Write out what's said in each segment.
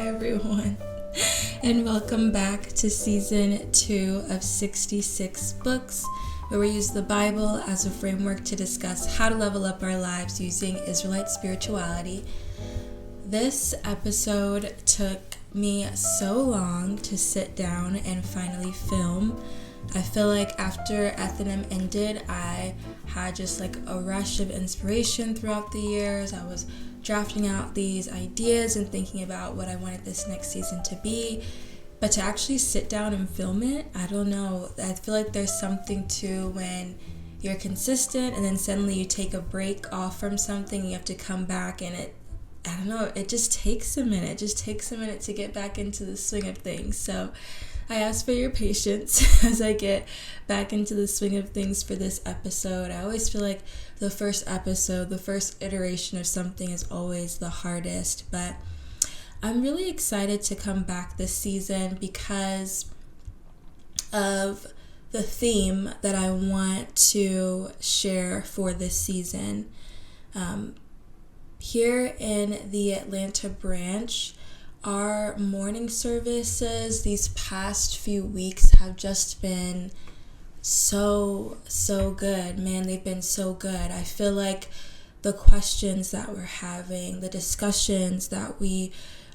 Hi everyone, and welcome back to season 2 of 66 books, where we use the Bible as a framework to discuss how to level up our lives using Israelite spirituality. This episode took me so long to sit down and finally film. I feel like after Ethanim ended, I had just like a rush of inspiration throughout the years. I was drafting out these ideas and thinking about what I wanted this next season to be. But to actually sit down and film it, I don't know. I feel like there's something to when you're consistent and then suddenly you take a break off from something, you have to come back and it just takes a minute. It just takes a minute to get back into the swing of things. So I ask for your patience as I get back into the swing of things for this episode. I always feel like the first episode, the first iteration of something is always the hardest, but I'm really excited to come back this season because of the theme that I want to share for this season. Here in the Atlanta branch, our morning services these past few weeks have just been so good. Man, they've been so good. I feel like the questions that we're having, the discussions that we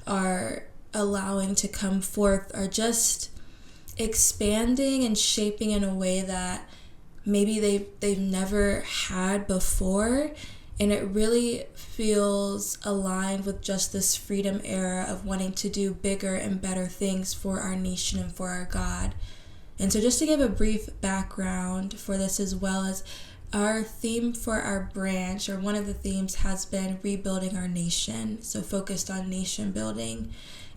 are allowing to come forth are just expanding and shaping in a way that maybe they've never had before. And it really feels aligned with just this freedom era of wanting to do bigger and better things for our nation and for our God. And so just to give a brief background for this, as well as our theme for our branch, or one of the themes, has been rebuilding our nation. So focused on nation building.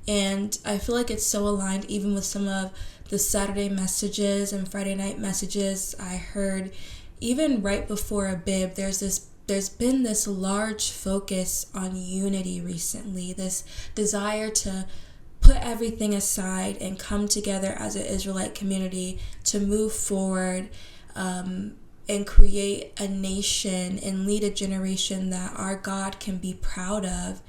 And I feel like it's so aligned even with some of the Saturday messages and Friday night messages I heard. Even right before a bib, there's been this large focus on unity recently, this desire to put everything aside and come together as an Israelite community to move forward and create a nation and lead a generation that our God can be proud of.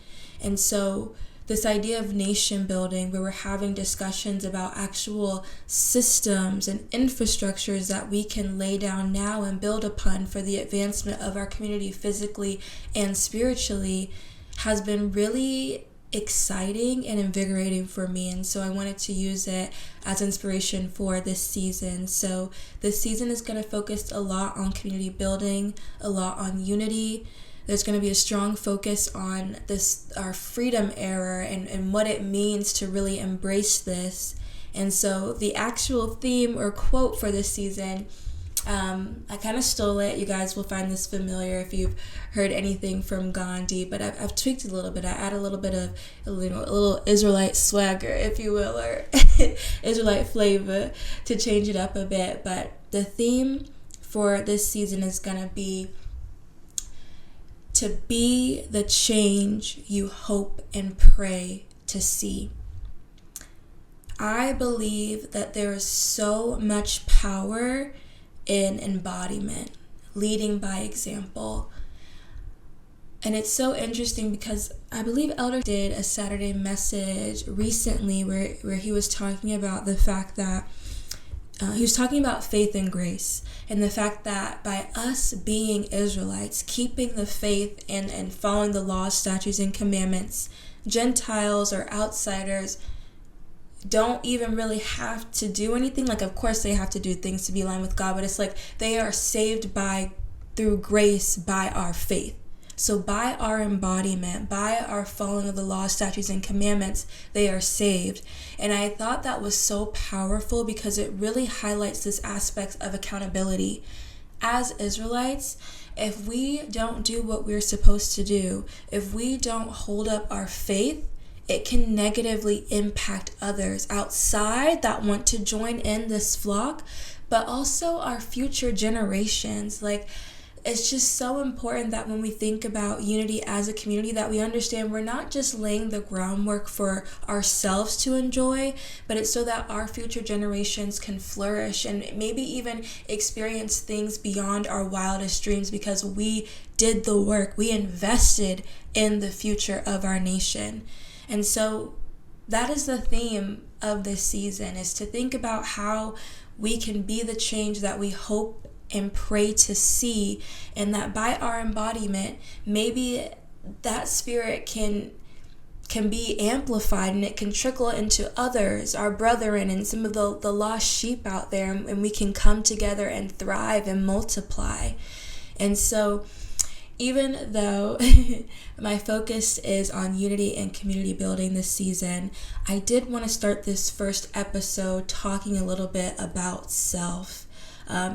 And so this idea of nation building, where we're having discussions about actual systems and infrastructures that we can lay down now and build upon for the advancement of our community physically and spiritually, has been really exciting and invigorating for me. And so I wanted to use it as inspiration for this season. So this season is going to focus a lot on community building, a lot on unity. There's going to be a strong focus on our freedom era and what it means to really embrace this. And so the actual theme or quote for this season, I kind of stole it. You guys will find this familiar if you've heard anything from Gandhi, but I've tweaked it a little bit. I add a little bit of a little Israelite swagger, if you will, or Israelite flavor to change it up a bit. But the theme for this season is going to be to be the change you hope and pray to see. I believe that there is so much power in embodiment, leading by example. And it's so interesting because I believe Elder did a Saturday message recently where he was talking about the fact that he was talking about faith and grace, and the fact that by us being Israelites, keeping the faith and following the laws, statutes, and commandments, Gentiles or outsiders don't even really have to do anything. Like, of course, they have to do things to be aligned with God, but it's like they are saved through grace by our faith. So by our embodiment, by our following of the law, statutes, and commandments, they are saved. And I thought that was so powerful because it really highlights this aspect of accountability. As Israelites, if we don't do what we're supposed to do, if we don't hold up our faith, it can negatively impact others outside that want to join in this flock, but also our future generations. Like, it's just so important that when we think about unity as a community, that we understand we're not just laying the groundwork for ourselves to enjoy, but it's so that our future generations can flourish and maybe even experience things beyond our wildest dreams because we did the work. We invested in the future of our nation. And so that is the theme of this season, is to think about how we can be the change that we hope and pray to see, and that by our embodiment, maybe that spirit can be amplified and it can trickle into others, our brethren, and some of the lost sheep out there, and we can come together and thrive and multiply. And so even though my focus is on unity and community building this season, I did want to start this first episode talking a little bit about self.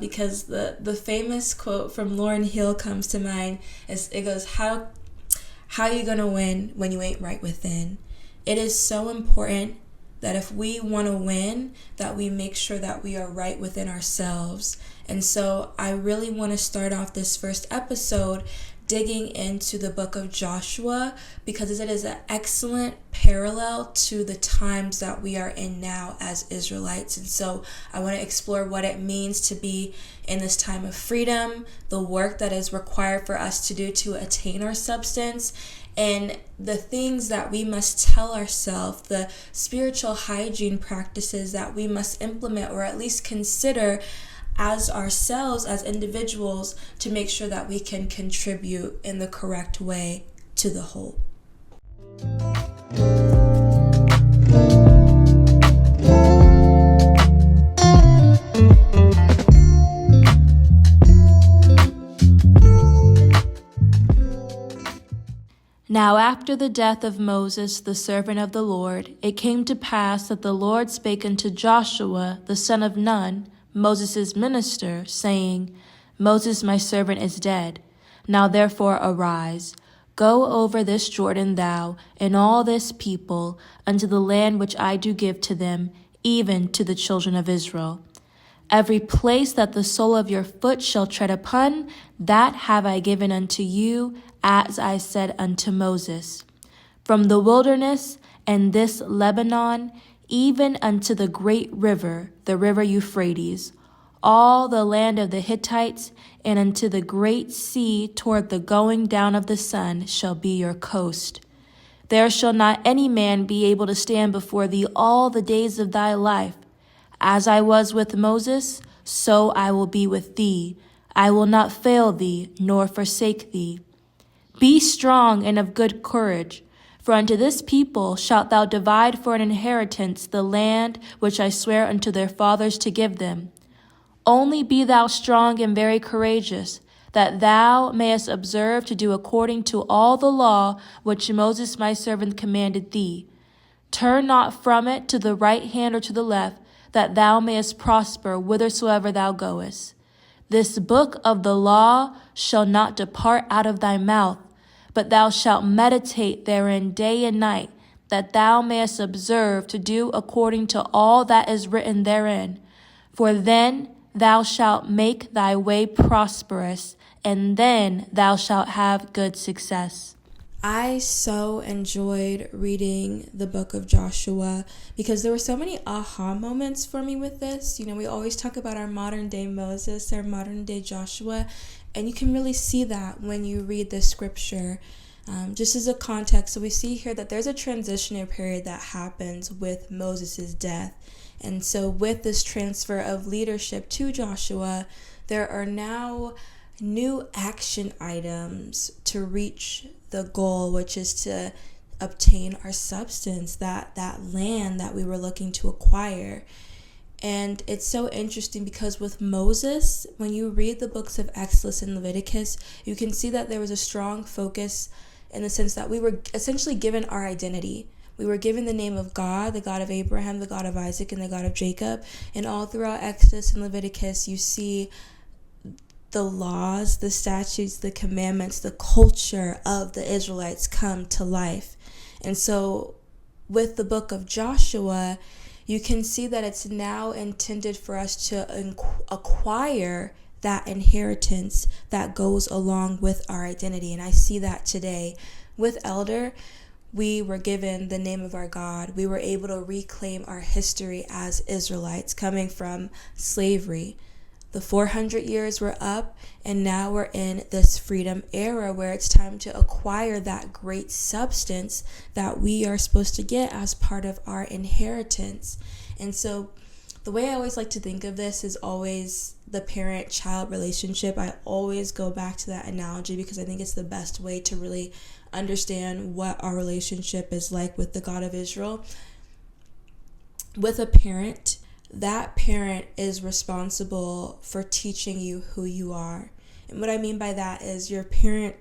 Because the famous quote from Lauryn Hill comes to mind. It goes, how are you going to win when you ain't right within? It is so important that if we want to win, that we make sure that we are right within ourselves. And so I really want to start off this first episode digging into the book of Joshua, because it is an excellent parallel to the times that we are in now as Israelites. And so I want to explore what it means to be in this time of freedom, the work that is required for us to do to attain our substance, and the things that we must tell ourselves, the spiritual hygiene practices that we must implement, or at least consider as ourselves, as individuals, to make sure that we can contribute in the correct way to the whole. Now after the death of Moses, the servant of the Lord, it came to pass that the Lord spake unto Joshua, the son of Nun, Moses' minister, saying, Moses my servant is dead. Now therefore arise, go over this Jordan thou, and all this people, unto the land which I do give to them, even to the children of Israel. Every place that the sole of your foot shall tread upon, that have I given unto you, as I said unto Moses. From the wilderness and this Lebanon, even unto the great river, the river Euphrates, all the land of the Hittites, and unto the great sea toward the going down of the sun shall be your coast. There shall not any man be able to stand before thee all the days of thy life. As I was with Moses, so I will be with thee. I will not fail thee, nor forsake thee. Be strong and of good courage, for unto this people shalt thou divide for an inheritance the land which I swear unto their fathers to give them. Only be thou strong and very courageous, that thou mayest observe to do according to all the law which Moses my servant commanded thee. Turn not from it to the right hand or to the left, that thou mayest prosper whithersoever thou goest. This book of the law shall not depart out of thy mouth, but thou shalt meditate therein day and night, that thou mayest observe to do according to all that is written therein. For then thou shalt make thy way prosperous, and then thou shalt have good success. I so enjoyed reading the book of Joshua because there were so many aha moments for me with this. You know, we always talk about our modern day Moses, our modern day Joshua, and you can really see that when you read the scripture. Just as a context, so we see here that there's a transitionary period that happens with Moses' death. And so with this transfer of leadership to Joshua, there are now new action items to reach the goal, which is to obtain our substance, that land that we were looking to acquire. And it's so interesting because with Moses, when you read the books of Exodus and Leviticus, you can see that there was a strong focus in the sense that we were essentially given our identity. We were given the name of God, the God of Abraham, the God of Isaac, and the God of Jacob. And all throughout Exodus and Leviticus, you see the laws, the statutes, the commandments, the culture of the Israelites come to life. And so with the book of Joshua, you can see that it's now intended for us to acquire that inheritance that goes along with our identity. And I see that today. With Elder, we were given the name of our God. We were able to reclaim our history as Israelites coming from slavery. The 400 years were up, and now we're in this freedom era where it's time to acquire that great substance that we are supposed to get as part of our inheritance. And so the way I always like to think of this is always the parent-child relationship. I always go back to that analogy because I think it's the best way to really understand what our relationship is like with the God of Israel. With a parent, that parent is responsible for teaching you who you are. And what I mean by that is your parent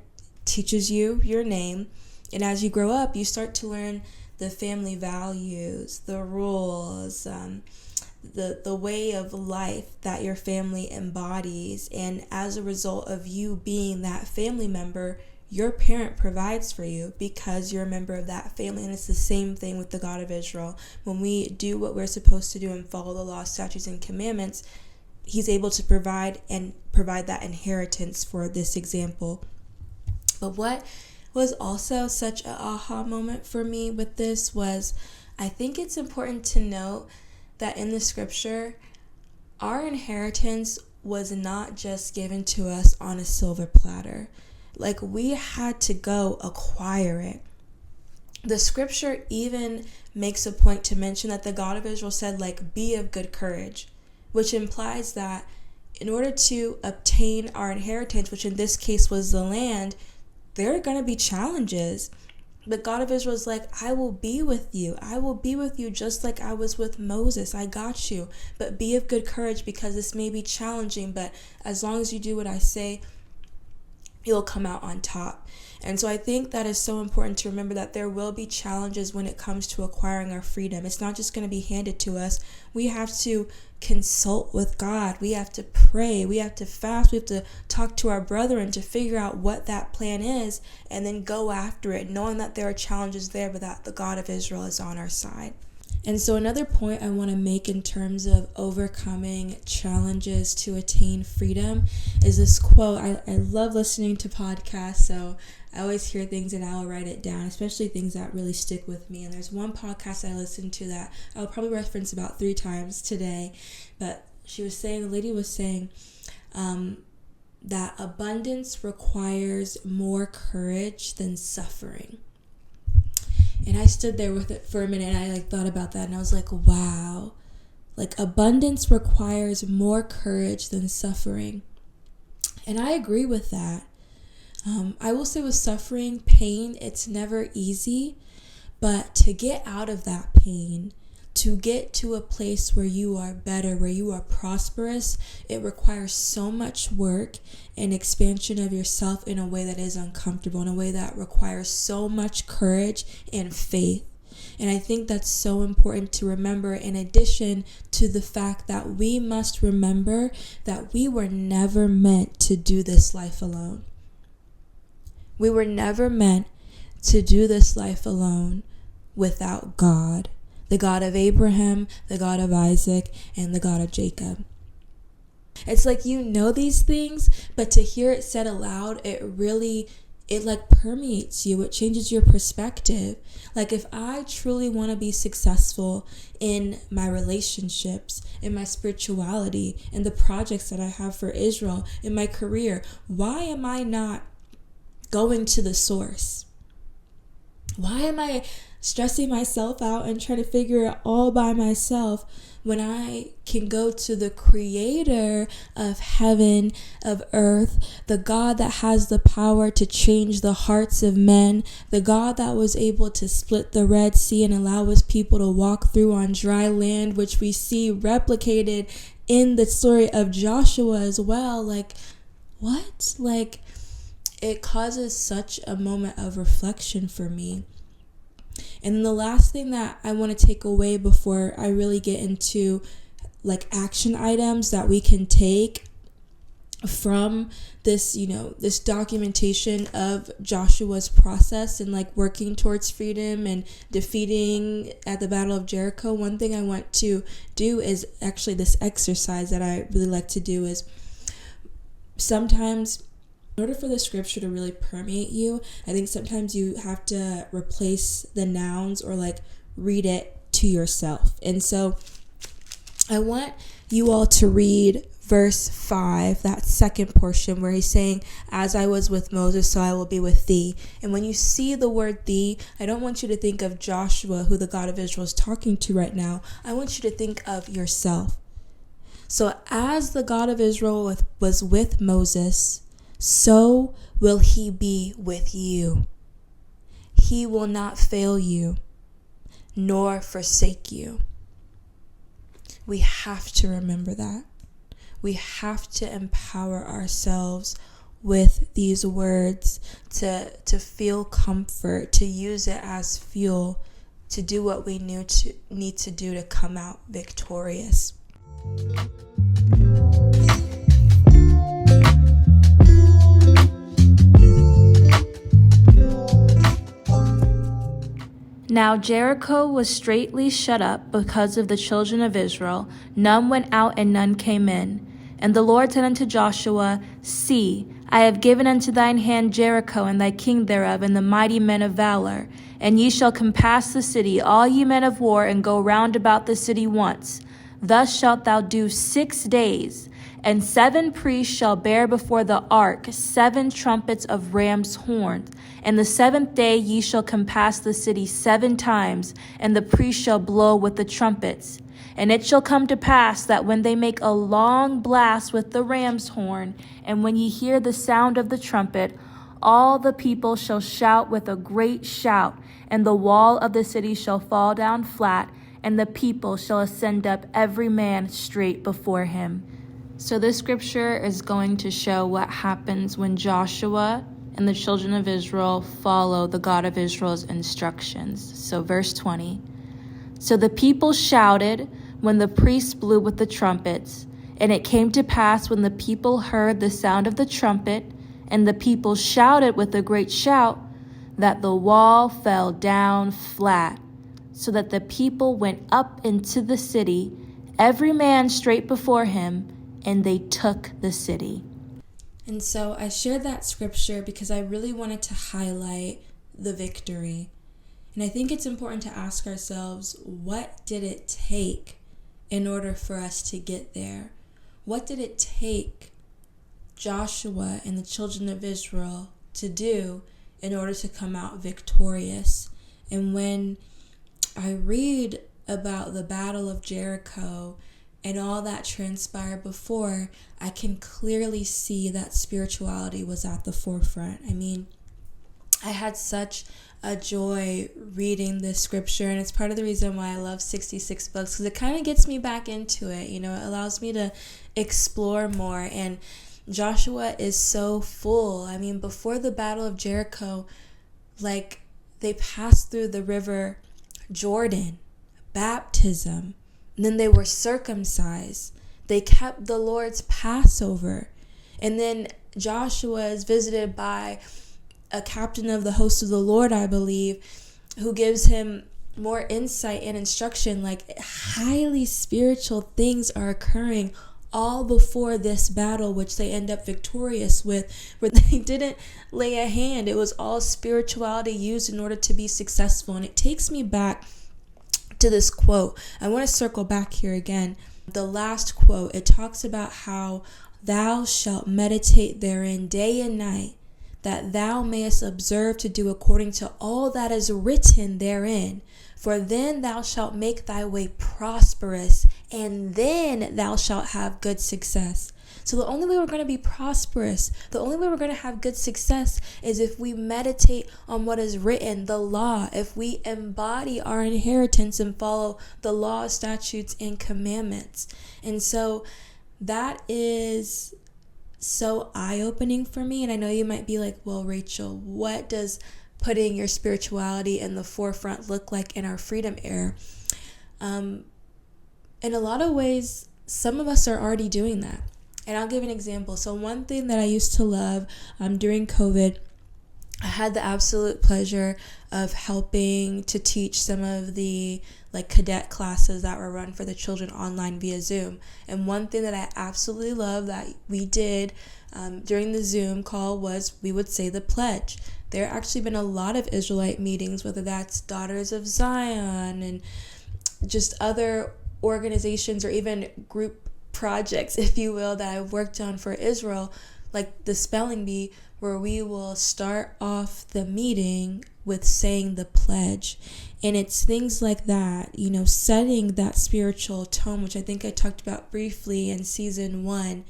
teaches you your name, and as you grow up, you start to learn the family values, the rules, the way of life that your family embodies. And as a result of you being that family member, your parent provides for you because you're a member of that family. And it's the same thing with the God of Israel. When we do what we're supposed to do and follow the law, statutes, and commandments, he's able to provide that inheritance for this example. But what was also such an aha moment for me with this was, I think it's important to note that in the scripture, our inheritance was not just given to us on a silver platter. Like, we had to go acquire it. The scripture even makes a point to mention that the God of Israel said, like, be of good courage, which implies that in order to obtain our inheritance, which in this case was the land, there are going to be challenges. The God of Israel is like, I will be with you. I will be with you just like I was with Moses. I got you. But be of good courage because this may be challenging, but as long as you do what I say, you'll come out on top. And so I think that is so important to remember that there will be challenges when it comes to acquiring our freedom. It's not just going to be handed to us. We have to consult with God. We have to pray. We have to fast. We have to talk to our brethren to figure out what that plan is and then go after it, knowing that there are challenges there, but that the God of Israel is on our side. And so another point I want to make in terms of overcoming challenges to attain freedom is this quote. I love listening to podcasts, so I always hear things and I'll write it down, especially things that really stick with me. And there's one podcast I listened to that I'll probably reference about 3 times today, but the lady was saying that abundance requires more courage than suffering. And I stood there with it for a minute and I thought about that and I was like, wow, abundance requires more courage than suffering. And I agree with that. I will say with suffering, pain, it's never easy, but to get out of that pain, to get to a place where you are better, where you are prosperous, it requires so much work and expansion of yourself in a way that is uncomfortable, in a way that requires so much courage and faith. And I think that's so important to remember, in addition to the fact that we must remember that we were never meant to do this life alone. We were never meant to do this life alone without God. The God of Abraham, the God of Isaac, and the God of Jacob. It's like you know these things, but to hear it said aloud, it permeates you. It changes your perspective. Like, if I truly want to be successful in my relationships, in my spirituality, in the projects that I have for Israel, in my career, why am I not going to the source? Why am I stressing myself out and trying to figure it all by myself when I can go to the creator of heaven, of earth, the God that has the power to change the hearts of men, the God that was able to split the Red Sea and allow his people to walk through on dry land, which we see replicated in the story of Joshua as well. What? It causes such a moment of reflection for me. And the last thing that I want to take away before I really get into action items that we can take from this, this documentation of Joshua's process and working towards freedom and defeating at the Battle of Jericho. One thing I want to do is actually this exercise that I really like to do is sometimes, in order for the scripture to really permeate you, I think sometimes you have to replace the nouns or read it to yourself. And so I want you all to read verse 5, that second portion where he's saying, as I was with Moses, so I will be with thee. And when you see the word thee, I don't want you to think of Joshua, who the God of Israel is talking to right now. I want you to think of yourself. So as the God of Israel was with Moses, so will he be with you. He will not fail you, nor forsake you. We have to remember that. We have to empower ourselves with these words to feel comfort, to use it as fuel, to do what we need to do to come out victorious. Now Jericho was straitly shut up because of the children of Israel. None went out and none came in. And the Lord said unto Joshua, See, I have given unto thine hand Jericho and thy king thereof, and the mighty men of valor. And ye shall compass the city, all ye men of war, and go round about the city once. Thus shalt thou do 6 days. And 7 priests shall bear before the ark 7 trumpets of ram's horns. And the 7th day ye shall compass the city 7 times, and the priests shall blow with the trumpets. And it shall come to pass that when they make a long blast with the ram's horn, and when ye hear the sound of the trumpet, all the people shall shout with a great shout, and the wall of the city shall fall down flat, and the people shall ascend up every man straight before him. So this scripture is going to show what happens when Joshua and the children of Israel follow the God of Israel's instructions. So verse 20. So the people shouted when the priests blew with the trumpets. And it came to pass when the people heard the sound of the trumpet, and the people shouted with a great shout, that the wall fell down flat, so that the people went up into the city, every man straight before him, and they took the city. And so I shared that scripture because I really wanted to highlight the victory. And I think it's important to ask ourselves, what did it take in order for us to get there? What did it take Joshua and the children of Israel to do in order to come out victorious? And when I read about the Battle of Jericho and all that transpired before, I can clearly see that spirituality was at the forefront. I mean, I had such a joy reading this scripture, and it's part of the reason why I love 66 books, because it kind of gets me back into it. You know, it allows me to explore more. And Joshua is so full. I mean, before the Battle of Jericho, like, they passed through the river Jordan, baptism, and then they were circumcised. They kept the Lord's Passover. And then Joshua is visited by a captain of the host of the Lord, I believe, who gives him more insight and instruction. Like, highly spiritual things are occurring all before this battle, which they end up victorious with, where they didn't lay a hand. It was all spirituality used in order to be successful. And it takes me back to this quote. I want to circle back here again. The last quote, it talks about how thou shalt meditate therein day and night, that thou mayest observe to do according to all that is written therein. For then thou shalt make thy way prosperous, and then thou shalt have good success. So the only way we're going to be prosperous, the only way we're going to have good success is if we meditate on what is written, the law, if we embody our inheritance and follow the law, statutes, and commandments. And so that is so eye-opening for me. And I know you might be like, well, Rachel, what does putting your spirituality in the forefront look like in our freedom era? In a lot of ways, some of us are already doing that. And I'll give an example. So one thing that I used to love during COVID, I had the absolute pleasure of helping to teach some of the cadet classes that were run for the children online via Zoom. And one thing that I absolutely love that we did during the Zoom call was we would say the pledge. There have actually been a lot of Israelite meetings, whether that's Daughters of Zion and just other organizations or even group projects, if you will, that I've worked on for Israel, like the spelling bee, where we will start off the meeting with saying the pledge. And it's things like that, setting that spiritual tone, which I think I talked about briefly in season 1,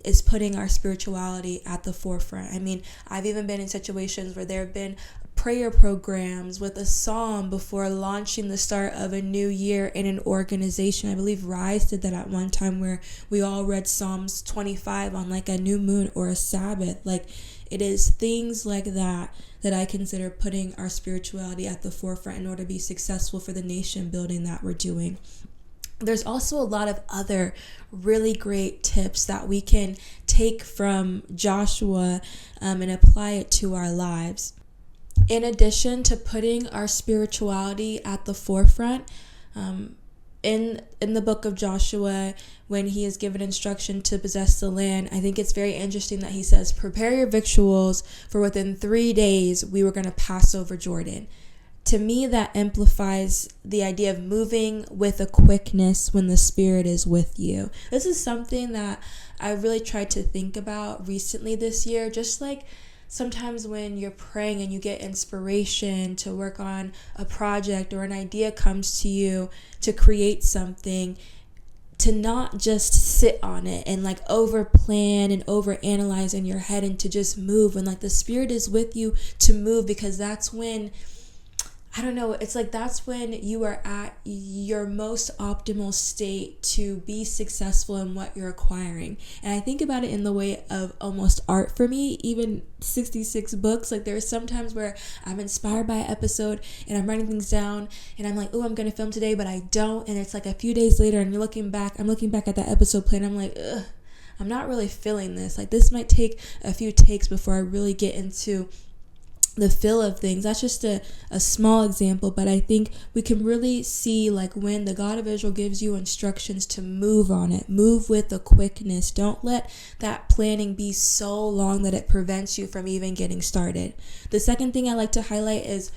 is putting our spirituality at the forefront. I mean, I've even been in situations where there have been prayer programs with a psalm before launching the start of a new year in an organization. I believe Rise did that at one time, where we all read Psalms 25 on like a new moon or a Sabbath. Like, it is things like that I consider putting our spirituality at the forefront in order to be successful for the nation building that we're doing. There's also a lot of other really great tips that we can take from Joshua and apply it to our lives. In addition to putting our spirituality at the forefront, in the book of Joshua, when he is given instruction to possess the land, I think it's very interesting that he says, prepare your victuals, for within 3 days we were going to pass over Jordan. To me, that amplifies the idea of moving with a quickness when the Spirit is with you. This is something that I really tried to think about recently this year, just like sometimes when you're praying and you get inspiration to work on a project or an idea comes to you to create something, to not just sit on it and like over plan and over analyze in your head, and to just move when like the Spirit is with you to move, because that's when, I don't know, it's like that's when you are at your most optimal state to be successful in what you're acquiring. And I think about it in the way of almost art for me, even 66 books. Like, there are some times where I'm inspired by an episode and I'm writing things down and I'm like, oh, I'm going to film today, but I don't. And it's like a few days later and I'm looking back at that episode plan. I'm like, ugh, I'm not really feeling this. Like, this might take a few takes before I really get into the feel of things. That's just a small example, but I think we can really see, like, when the God of Israel gives you instructions to move on it, move with a quickness. Don't let that planning be so long that it prevents you from even getting started. The second thing I like to highlight is,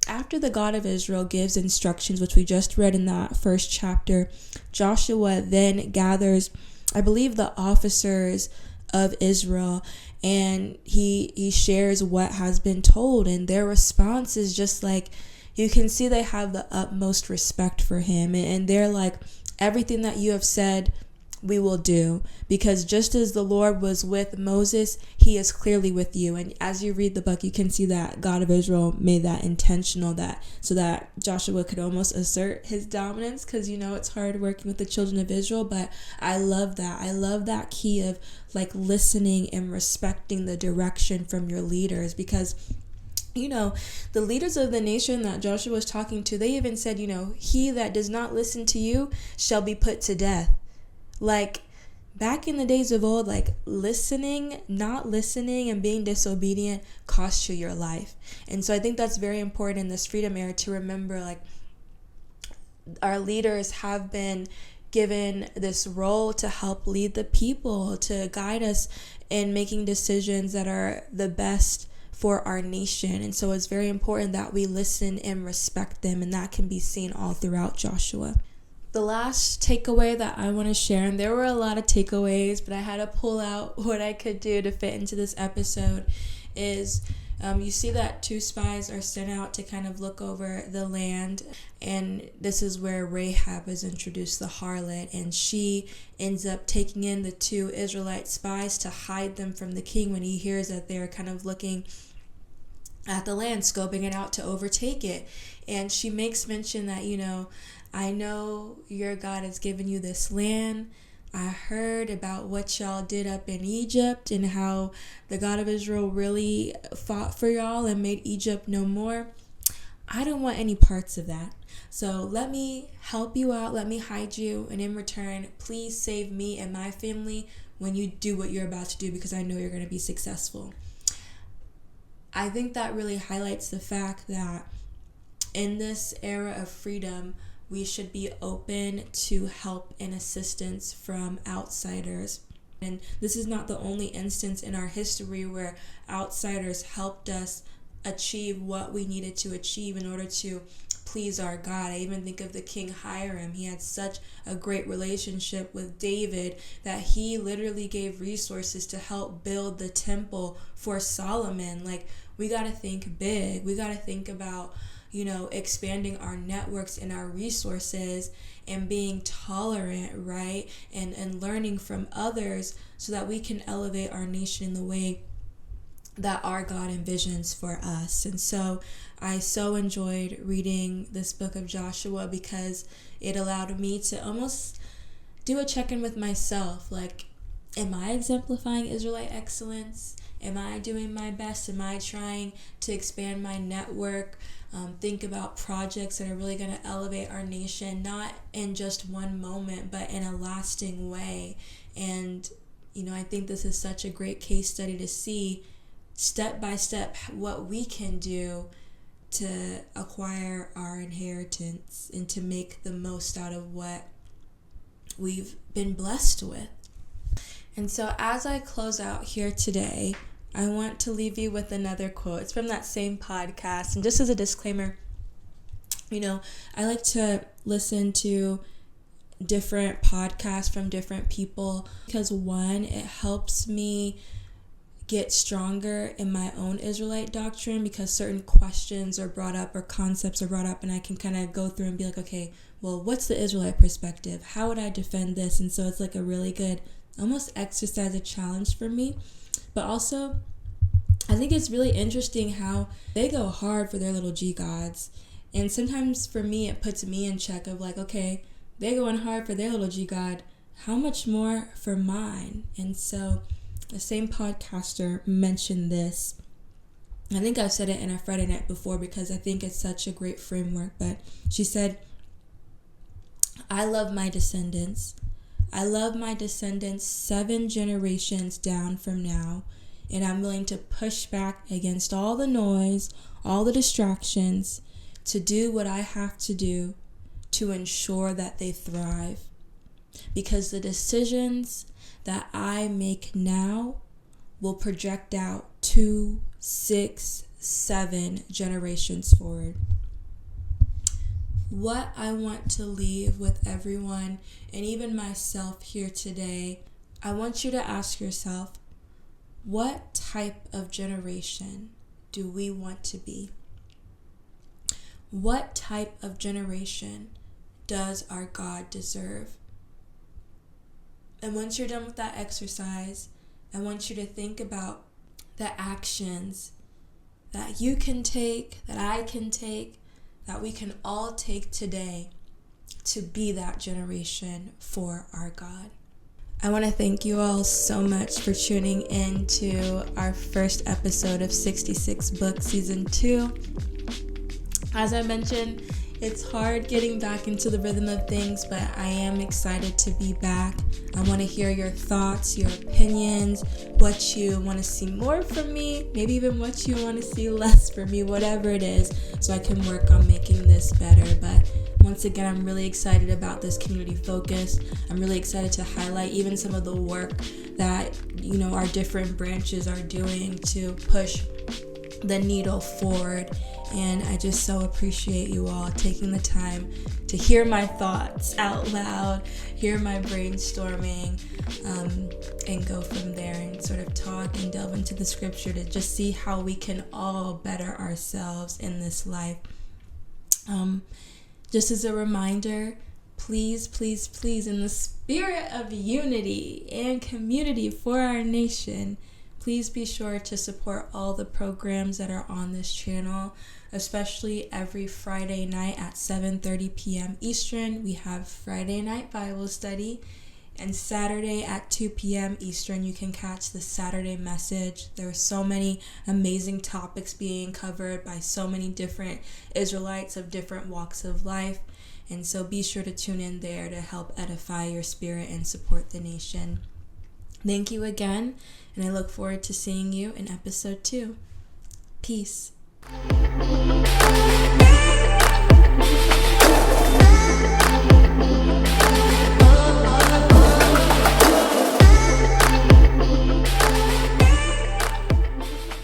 after the God of Israel gives instructions, which we just read in that first chapter, Joshua then gathers, I believe, the officers of Israel, and he shares what has been told, and their response is just like, you can see they have the utmost respect for him, and they're like, everything that you have said we will do, because just as the Lord was with Moses, he is clearly with you. And as you read the book, you can see that God of Israel made that intentional, that so that Joshua could almost assert his dominance, because it's hard working with the children of Israel. But I love that key of like listening and respecting the direction from your leaders, because the leaders of the nation that Joshua was talking to, they even said, he that does not listen to you shall be put to death. Like, back in the days of old, like, not listening and being disobedient cost you your life. And so I think that's very important in this freedom era to remember, like, our leaders have been given this role to help lead the people, to guide us in making decisions that are the best for our nation. And so it's very important that we listen and respect them, and that can be seen all throughout Joshua. The last takeaway that I want to share, and there were a lot of takeaways, but I had to pull out what I could do to fit into this episode, is you see that 2 spies are sent out to kind of look over the land, and this is where Rahab is introduced, the harlot, and she ends up taking in the 2 Israelite spies to hide them from the king when he hears that they're kind of looking at the land, scoping it out to overtake it. And she makes mention that, I know your God has given you this land. I heard about what y'all did up in Egypt and how the God of Israel really fought for y'all and made Egypt no more. I don't want any parts of that. So let me help you out. Let me hide you. And in return, please save me and my family when you do what you're about to do, because I know you're going to be successful. I think that really highlights the fact that in this era of freedom, we should be open to help and assistance from outsiders. And this is not the only instance in our history where outsiders helped us achieve what we needed to achieve in order to please our God. I even think of the King Hiram. He had such a great relationship with David that he literally gave resources to help build the temple for Solomon. Like, we got to think big. We got to think about, expanding our networks and our resources and being tolerant, right? And learning from others so that we can elevate our nation in the way that our God envisions for us. And so I so enjoyed reading this book of Joshua because it allowed me to almost do a check-in with myself. Like, am I exemplifying Israelite excellence? Am I doing my best? Am I trying to expand my network? Think about projects that are really going to elevate our nation, not in just one moment, but in a lasting way. And, I think this is such a great case study to see step by step what we can do to acquire our inheritance and to make the most out of what we've been blessed with. And so as I close out here today, I want to leave you with another quote. It's from that same podcast. And just as a disclaimer, I like to listen to different podcasts from different people because, one, it helps me get stronger in my own Israelite doctrine because certain questions are brought up or concepts are brought up, and I can kind of go through and be like, okay, well, what's the Israelite perspective? How would I defend this? And so it's like a really good almost exercise, a challenge for me. But also, I think it's really interesting how they go hard for their little G gods. And sometimes for me, it puts me in check of like, okay, they're going hard for their little G god. How much more for mine? And so the same podcaster mentioned this. I think I've said it in a Friday night before because I think it's such a great framework. But she said, I love my descendants. I love my descendants 7 generations down from now. And I'm willing to push back against all the noise, all the distractions, to do what I have to do to ensure that they thrive. Because the decisions that I make now will project out 2, 6, 7 generations forward. What I want to leave with everyone, and even myself here today, I want you to ask yourself, what type of generation do we want to be? What type of generation does our God deserve? And once you're done with that exercise, I want you to think about the actions that you can take, that I can take, that we can all take today to be that generation for our God. I want to thank you all so much for tuning in to our first episode of 66 Book Season 2. As I mentioned, it's hard getting back into the rhythm of things, but I am excited to be back. I want to hear your thoughts, your opinions, what you want to see more from me, maybe even what you want to see less from me, whatever it is, so I can work on making this better. But once again, I'm really excited about this community focus. I'm really excited to highlight even some of the work that, our different branches are doing to push the needle forward. And I just so appreciate you all taking the time to hear my thoughts out loud, hear my brainstorming, and go from there and sort of talk and delve into the scripture to just see how we can all better ourselves in this life. Just as a reminder, please, please, please, in the spirit of unity and community for our nation, please be sure to support all the programs that are on this channel, especially every Friday night at 7:30 p.m. Eastern. We have Friday night Bible study, and Saturday at 2 p.m. Eastern, you can catch the Saturday message. There are so many amazing topics being covered by so many different Israelites of different walks of life. And so be sure to tune in there to help edify your spirit and support the nation. Thank you again, and I look forward to seeing you in episode 2. Peace.